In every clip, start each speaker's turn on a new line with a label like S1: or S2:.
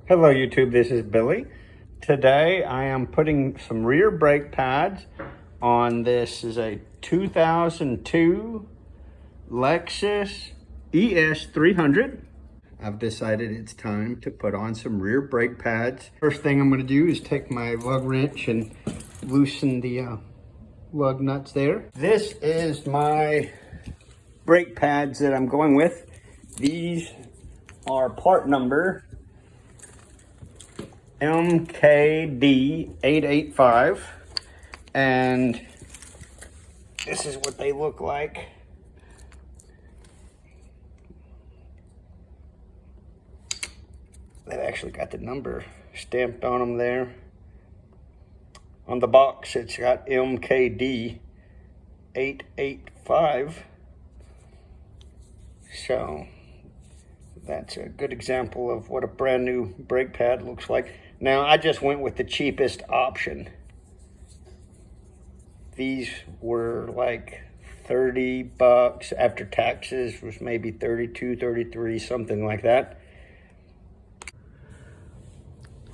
S1: Hello YouTube, this is Billy. Today I am putting some rear brake pads on this is a 2002 Lexus ES300. I've decided it's time to put on some rear brake pads. First thing I'm going to do is take my lug wrench and loosen the lug nuts there. This is my brake pads that I'm going with. These are part number MKD885, and this is what they look like. They've actually got the number stamped on them there. On the box it's got MKD885. So that's a good example of what a brand new brake pad looks like. Now, I just went with the cheapest option. These were like 30 bucks after taxes, was maybe 32, 33, something like that.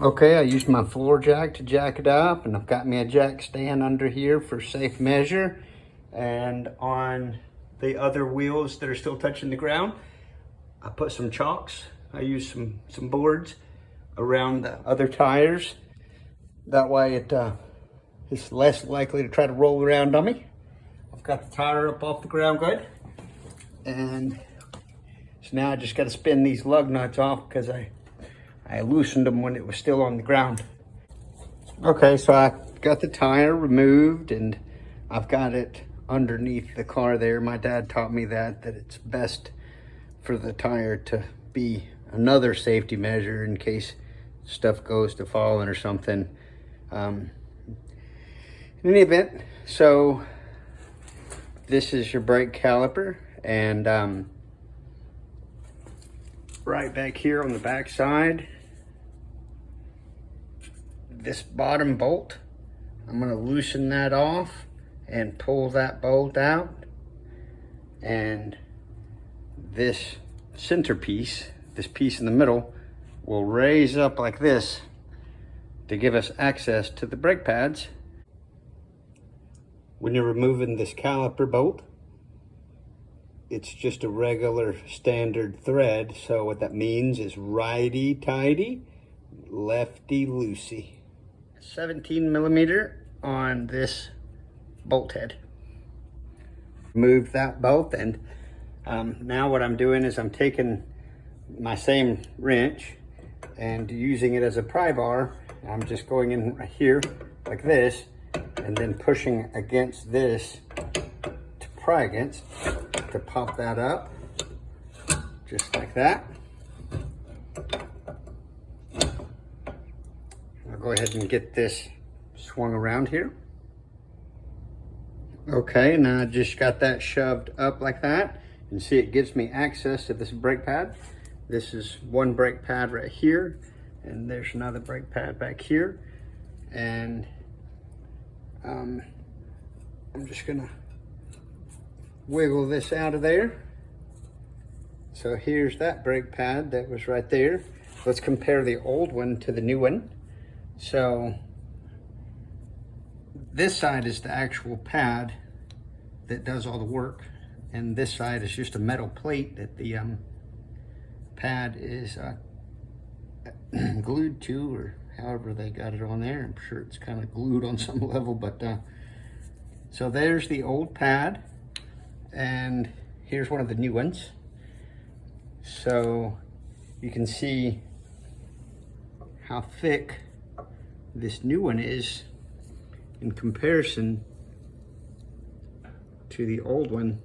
S1: Okay, I used my floor jack to jack it up, and I've got me a jack stand under here for safe measure. And on the other wheels that are still touching the ground, I put some chocks. I used some boards around the other tires. That way it's less likely to try to roll around on me. I've got the tire up off the ground good. And so now I just got to spin these lug nuts off because I loosened them when it was still on the ground. Okay, so I got the tire removed and I've got it underneath the car there. My dad taught me that it's best for the tire to be another safety measure in case stuff goes to falling or something. In any event, so this is your brake caliper, and right back here on the back side, this bottom bolt, I'm going to loosen that off and pull that bolt out, and this centerpiece, this piece in the middle, will raise up like this to give us access to the brake pads. When you're removing this caliper bolt, it's just a regular standard thread. So what that means is righty tighty, lefty loosey. 17 millimeter on this bolt head. Remove that bolt, and now what I'm doing is I'm taking my same wrench and using it as a pry bar. I'm just going in right here like this and then pushing against this to pry against to pop that up just like that. I'll go ahead and get this swung around here. Okay, now I just got that shoved up like that. You can see it gives me access to this brake pad. This is one brake pad right here, and there's another brake pad back here. And I'm just gonna wiggle this out of there. So here's that brake pad that was right there. Let's compare the old one to the new one. So this side is the actual pad that does all the work, and this side is just a metal plate that the pad is glued to, or however they got it on there. I'm sure it's kind of glued on some level, but so there's the old pad, and here's one of the new ones. So you can see how thick this new one is in comparison to the old one.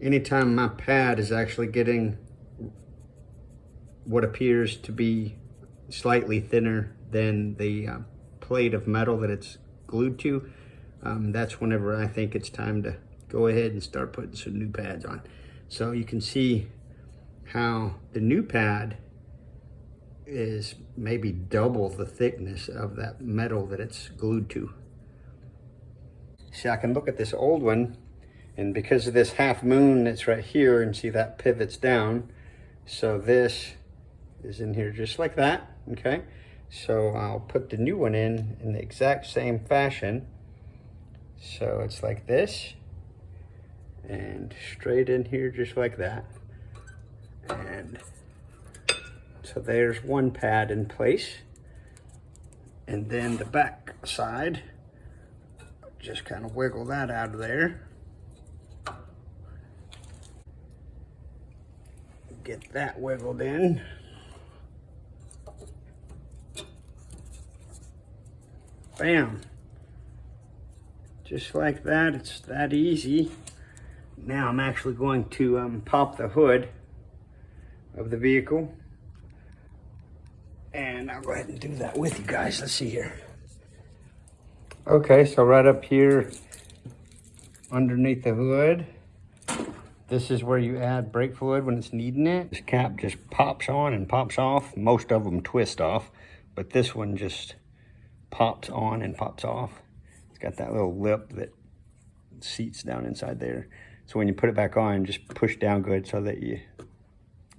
S1: Anytime my pad is actually getting what appears to be slightly thinner than the plate of metal that it's glued to, that's whenever I think it's time to go ahead and start putting some new pads on. So you can see how the new pad is maybe double the thickness of that metal that it's glued to. See, I can look at this old one, and because of this half moon that's right here, and see that pivots down, so this is in here just like that, okay? So I'll put the new one in the exact same fashion. So it's like this, and straight in here just like that. And so there's one pad in place. And then the back side, just kind of wiggle that out of there. Get that wiggled in. Bam. Just like that, it's that easy. Now I'm actually going to pop the hood of the vehicle. And I'll go ahead and do that with you guys. Let's see here. Okay, so right up here underneath the hood, this is where you add brake fluid when it's needing it. This cap just pops on and pops off. Most of them twist off, but this one just pops on and pops off. It's got that little lip that seats down inside there. So when you put it back on, just push down good so that you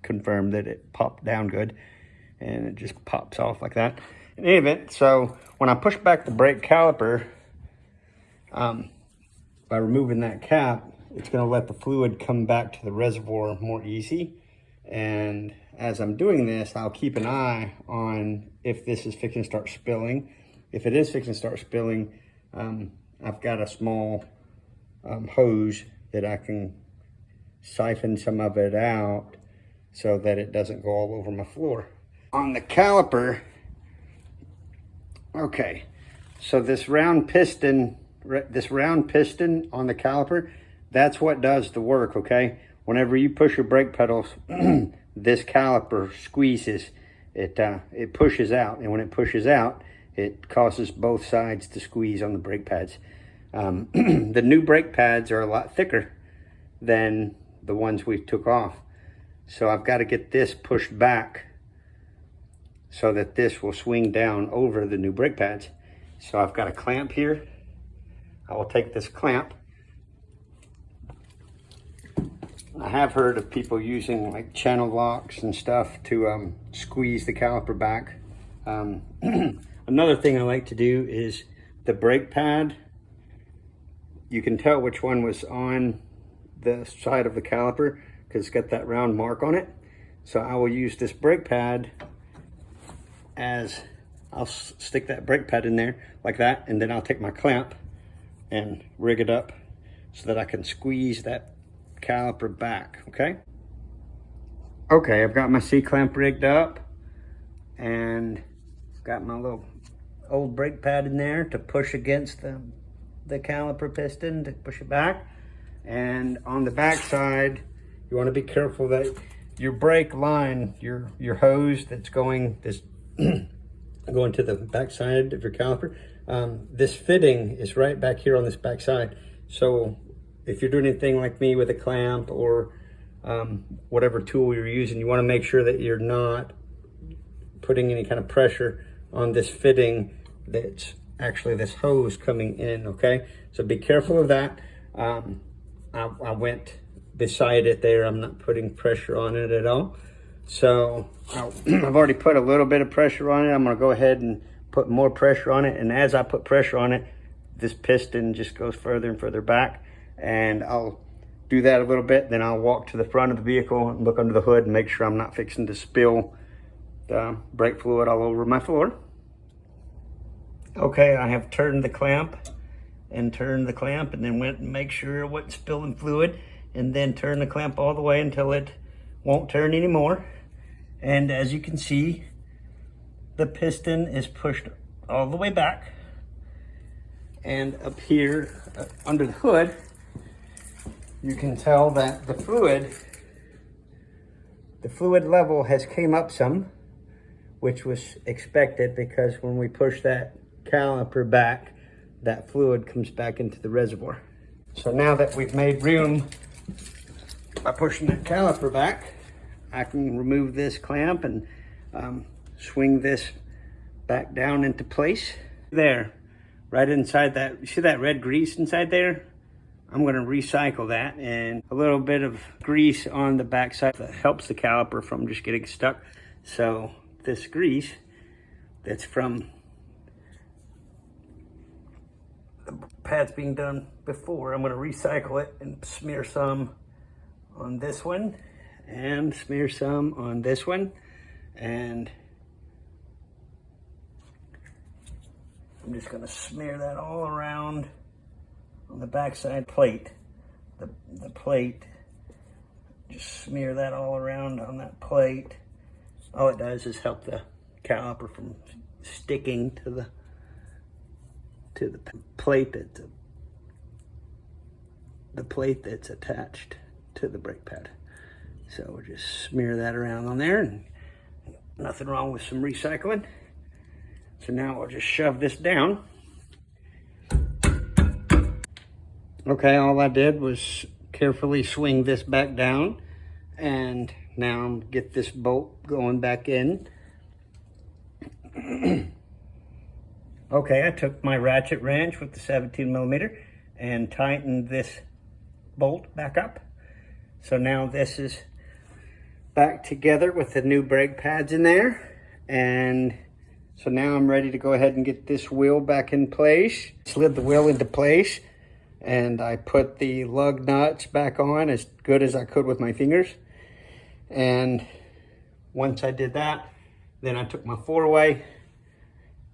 S1: confirm that it popped down good. And it just pops off like that. In any event, so when I push back the brake caliper, by removing that cap, it's going to let the fluid come back to the reservoir more easy. And as I'm doing this, I'll keep an eye on if this is fixing to start spilling. If it is fixing to start spilling, I've got a small hose that I can siphon some of it out so that it doesn't go all over my floor. On the caliper, okay, so this round piston on the caliper, that's what does the work, okay? Whenever you push your brake pedals, this caliper squeezes, it pushes out, and when it pushes out, it causes both sides to squeeze on the brake pads. The new brake pads are a lot thicker than the ones we took off. So I've got to get this pushed back so that this will swing down over the new brake pads. So I've got a clamp here. I will take this clamp. I have heard of people using like channel locks and stuff to squeeze the caliper back. Another thing I like to do is the brake pad. You can tell which one was on the side of the caliper because it's got that round mark on it. So I will use this brake pad as I'll stick that brake pad in there like that, and then I'll take my clamp and rig it up so that I can squeeze that caliper back, okay? Okay, I've got my C-clamp rigged up and got my little old brake pad in there to push against the caliper piston to push it back. And on the back side, you want to be careful that your brake line, your hose that's going going to the back side of your caliper, this fitting is right back here on this back side. So if you're doing anything like me with a clamp or whatever tool you're using, you want to make sure that you're not putting any kind of pressure on this fitting that's actually this hose coming in, okay? So be careful of that. I went beside it there. I'm not putting pressure on it at all. So I've already put a little bit of pressure on it. I'm gonna go ahead and put more pressure on it. And as I put pressure on it, this piston just goes further and further back. And I'll do that a little bit. Then I'll walk to the front of the vehicle and look under the hood and make sure I'm not fixing to spill the brake fluid all over my floor. Okay, I have turned the clamp and then went and make sure it wasn't spilling fluid, and then turn the clamp all the way until it won't turn anymore. And as you can see, the piston is pushed all the way back. And up here under the hood, you can tell that the fluid level has came up some, which was expected because when we push that caliper back, that fluid comes back into the reservoir. So now that we've made room by pushing that caliper back, I can remove this clamp and swing this back down into place. There, right inside that, you see that red grease inside there? I'm gonna recycle that, and a little bit of grease on the back side that helps the caliper from just getting stuck. So this grease that's from the pads being done before, I'm going to recycle it and smear some on this one and smear some on this one, and I'm just going to smear that all around on the backside plate. The plate, just smear that all around on that plate. All it does is help the caliper from sticking to the plate that's attached to the brake pad. So we'll just smear that around on there, and nothing wrong with some recycling. So now we'll just shove this down. Okay, all I did was carefully swing this back down, and now I'm gonna get this bolt going back in. Okay, I took my ratchet wrench with the 17mm and tightened this bolt back up. So now this is back together with the new brake pads in there. And so now I'm ready to go ahead and get this wheel back in place. Slid the wheel into place, and I put the lug nuts back on as good as I could with my fingers. And once I did that, then I took my 4-way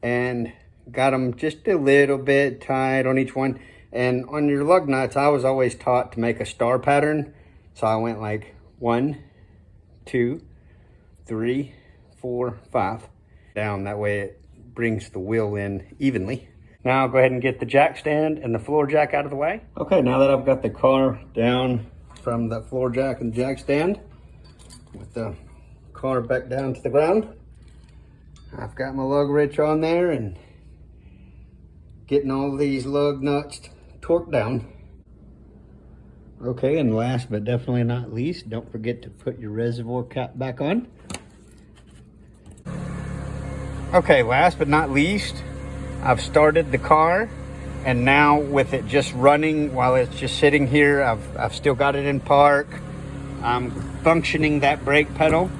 S1: and got them just a little bit tight on each one. And on your lug nuts, I was always taught to make a star pattern. So I went like 1, 2, 3, 4, 5 down. That way it brings the wheel in evenly. Now I'll go ahead and get the jack stand and the floor jack out of the way. Okay, now that I've got the car down from the floor jack and jack stand, with the car back down to the ground, I've got my lug wrench on there and getting all these lug nuts torqued down. Okay, and last but definitely not least, don't forget to put your reservoir cap back on. Okay, last but not least, I've started the car, and now with it just running while it's just sitting here, I've still got it in park. I'm functioning that brake pedal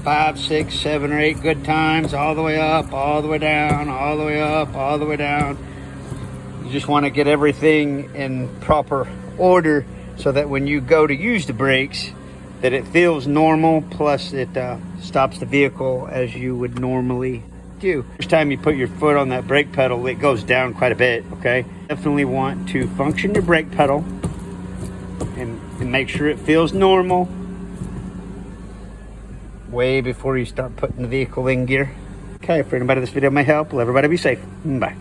S1: 5, 6, 7, or 8 good times, all the way up, all the way down, all the way up, all the way down. You just want to get everything in proper order so that when you go to use the brakes, that it feels normal, plus it stops the vehicle as you would normally do. First time you put your foot on that brake pedal, it goes down quite a bit, okay? Definitely want to function your brake pedal and make sure it feels normal way before you start putting the vehicle in gear. Okay, if anybody this video may help, let everybody be safe. Bye.